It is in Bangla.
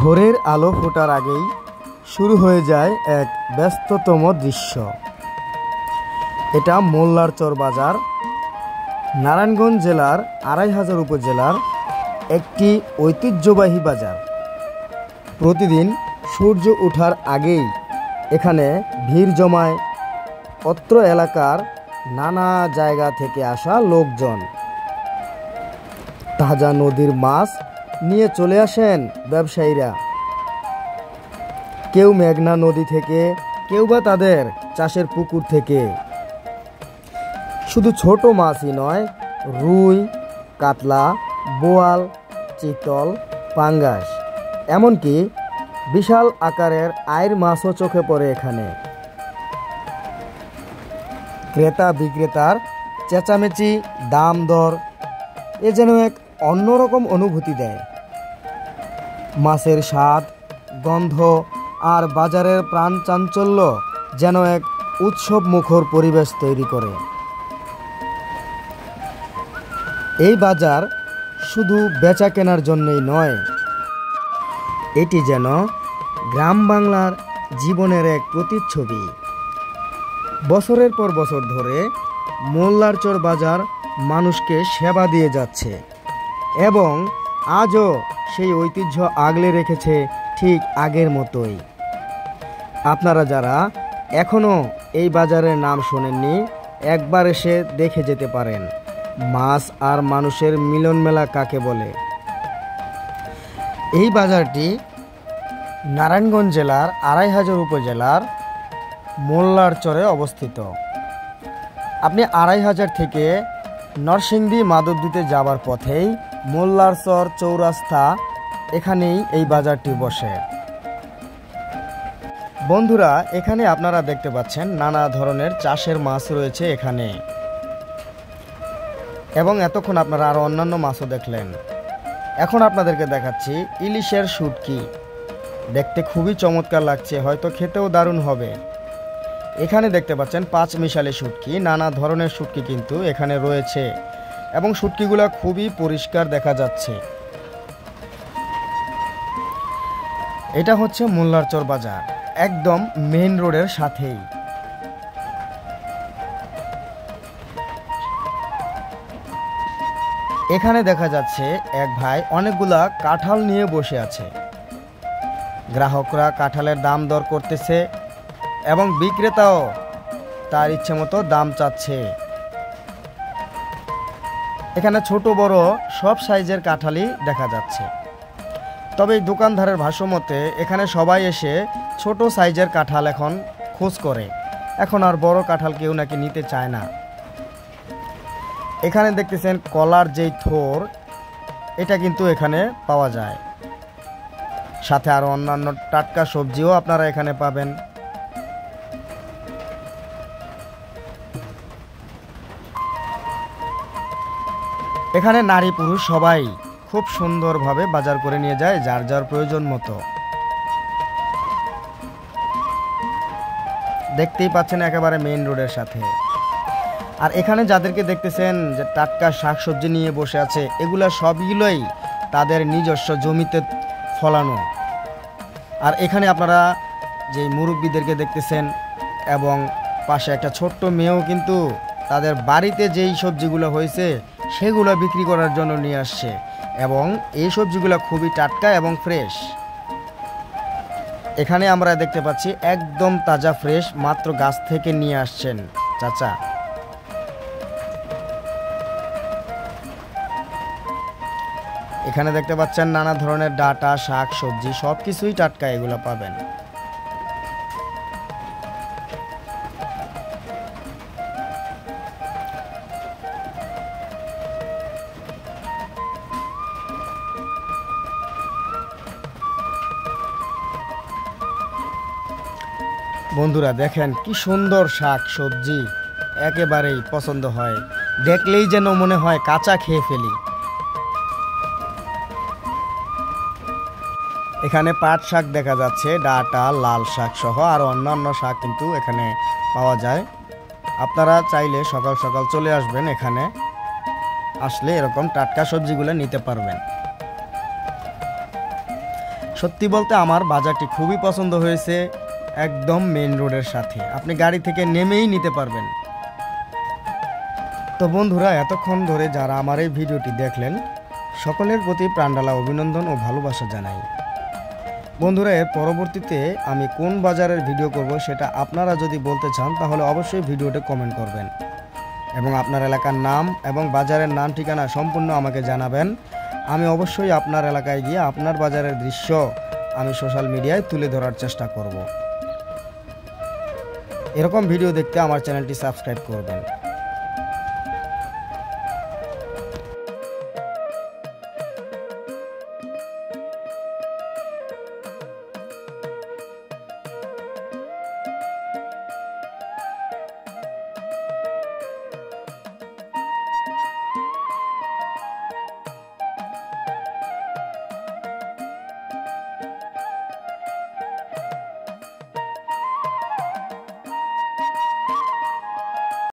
ভোরের আলো ফোটার আগেই শুরু হয়ে যায় এক ব্যস্ততম দৃশ্য। এটা মোল্লারচর বাজার, নারায়ণগঞ্জ জেলার ২৫০০ উপজেলার একটি ঐতিহ্যবাহী বাজার। প্রতিদিন সূর্য ওঠার আগেই এখানে ভিড় জমায় অত্র এলাকার নানা জায়গা থেকে আসা লোকজন। তাজা নদীর মাছ নিয়ে চলে আসেন ব্যবসায়ীরা, কেউ মেঘনা নদী থেকে, কেউ বা তাদের চাষের পুকুর থেকে। শুধু ছোট মাছই নয়, রুই, কাতলা, বোয়াল, চিতল, পাঙ্গাস, এমনকি বিশাল আকারের আইর মাছও চোখে পড়ে এখানে। ক্রেতা বিক্রেতার চেঁচামেচি, দাম দর, এ যেন এক অন্যরকম অনুভূতি দেয়। মাছের স্বাদ, গন্ধ আর বাজারের প্রাণ চাঞ্চল্য যেন এক উৎসব মুখর পরিবেশ তৈরি করে। এই বাজার শুধু বেচা কেনার জন্যই নয়, এটি যেন গ্রাম বাংলার জীবনের এক প্রতিচ্ছবি। বছরের পর বছর ধরে মোল্লারচর বাজার মানুষকে সেবা দিয়ে যাচ্ছে এবং আজও সেই ঐতিহ্য আগলে রেখেছে ঠিক আগের মতোই। আপনারা যারা এখনও এই বাজারের নাম শোনেননি, একবার এসে দেখে যেতে পারেন মাছ আর মানুষের মিলন মেলা কাকে বলে। এই বাজারটি নারায়ণগঞ্জ জেলার ২৫০০ উপজেলার মোল্লারচরে অবস্থিত। আপনি ২৫০০ থেকে নরসিংদী মাধবদীতে যাবার পথেই মোল্লারচর চৌরাস্তা, এখানেই এই বাজারটি বসে। বন্ধুরা, এখানে আপনারা দেখতে পাচ্ছেন নানা ধরনের চাষের মাছ রয়েছে এখানে, এবং এতক্ষণ আপনারা আরও অন্যান্য মাছও দেখলেন। এখন আপনাদেরকে দেখাচ্ছি ইলিশের শুটকি। দেখতে খুবই চমৎকার লাগছে, হয়তো খেতেও দারুণ হবে। এখানে দেখতে পাচ্ছেন ৫ মিশালি শুটকি, নানা ধরনের শুটকি কিন্তু এখানে রয়েছে এবং শুটকিগুলো খুবই পরিষ্কার দেখা যাচ্ছে। এটা হচ্ছে মোল্লারচর বাজার, একদম মেইন রোডের সাথেই। এখানে দেখা যাচ্ছে এক ভাই অনেকগুলা কাঁঠাল নিয়ে বসে আছে। গ্রাহকরা কাঁঠালের দাম দর করতেছে এবং বিক্রেতাও তার ইচ্ছে মতো দাম চাচ্ছে। এখানে ছোট বড় সব সাইজের কাঁঠালই দেখা যাচ্ছে। তবে এই দোকানদারের ভাষ্য মতে এখানে সবাই এসে ছোট সাইজের কাঁঠাল এখন খোঁজ করে, এখন আর বড় কাঁঠাল কেউ নাকি নিতে চায় না। এখানে দেখতেছেন কলার যেই থোর, এটা কিন্তু এখানে পাওয়া যায়। সাথে আরো অন্যান্য টাটকা সবজিও আপনারা এখানে পাবেন। এখানে নারী পুরুষ সবাই খুব সুন্দরভাবে বাজার করে নিয়ে যায় যার যার প্রয়োজন মতো। দেখতেই পাচ্ছেন একেবারে মেইন রোডের সাথে। আর এখানে যাদেরকে দেখতেছেন যে টাটকা শাকসবজি নিয়ে বসে আছে, এগুলা সবগুলোই তাদের নিজস্ব জমিতে ফলানো। আর এখানে আপনারা যে মুরব্বীদেরকে দেখতেছেন এবং পাশে একটা ছোট্ট মেয়েও কিন্তু তাদের বাড়িতে যেই সবজিগুলো হয়েছে সেগুলো বিক্রি করার জন্য নিয়ে আসছে, এবং এই সবজিগুলো খুবই টাটকা এবং ফ্রেশ। এখানে আমরা দেখতে পাচ্ছি একদম তাজা ফ্রেশ, মাত্র গাছ থেকে নিয়ে আসছেন চাচা। এখানে দেখতে পাচ্ছেন নানা ধরনের ডাঁটা, শাক, সবজি সবকিছুই টাটকা, এগুলো পাবেন। বন্ধুরা দেখেন কি সুন্দর শাক সবজি একেবারেই পছন্দ হয়, দেখলেই যেন মনে হয় কাঁচা খেয়ে ফেলি। এখানে পাট শাক দেখা যাচ্ছে, ডাঁটা, লাল শাক সহ আর অন্যান্য শাক কিন্তু এখানে পাওয়া যায়। আপনারা চাইলে সকাল সকাল চলে আসবেন, এখানে আসলে এরকম টাটকা সবজিগুলো নিতে পারবেন। সত্যি বলতে আমার বাজারটি খুবই পছন্দ হয়েছে, একদম মেইন রোডের সাথে, আপনি গাড়ি থেকে নেমেই নিতে পারবেন। তো বন্ধুরা, এতক্ষণ ধরে যারা আমার এই ভিডিওটি দেখলেন সকলের প্রতি প্রাণঢালা অভিনন্দন ও ভালোবাসা জানাই। বন্ধুরা, এর পরবর্তীতে আমি কোন বাজারের ভিডিও করব সেটা আপনারা যদি বলতে চান তাহলে অবশ্যই ভিডিওতে কমেন্ট করবেন এবং আপনার এলাকার নাম এবং বাজারের নাম ঠিকানা সম্পূর্ণ আমাকে জানাবেন। আমি অবশ্যই আপনার এলাকায় গিয়ে আপনার বাজারের দৃশ্য আমি সোশ্যাল মিডিয়ায় তুলে ধরার চেষ্টা করব। এরকম ভিডিও দেখতে আমার চ্যানেলটি সাবস্ক্রাইব করবেন।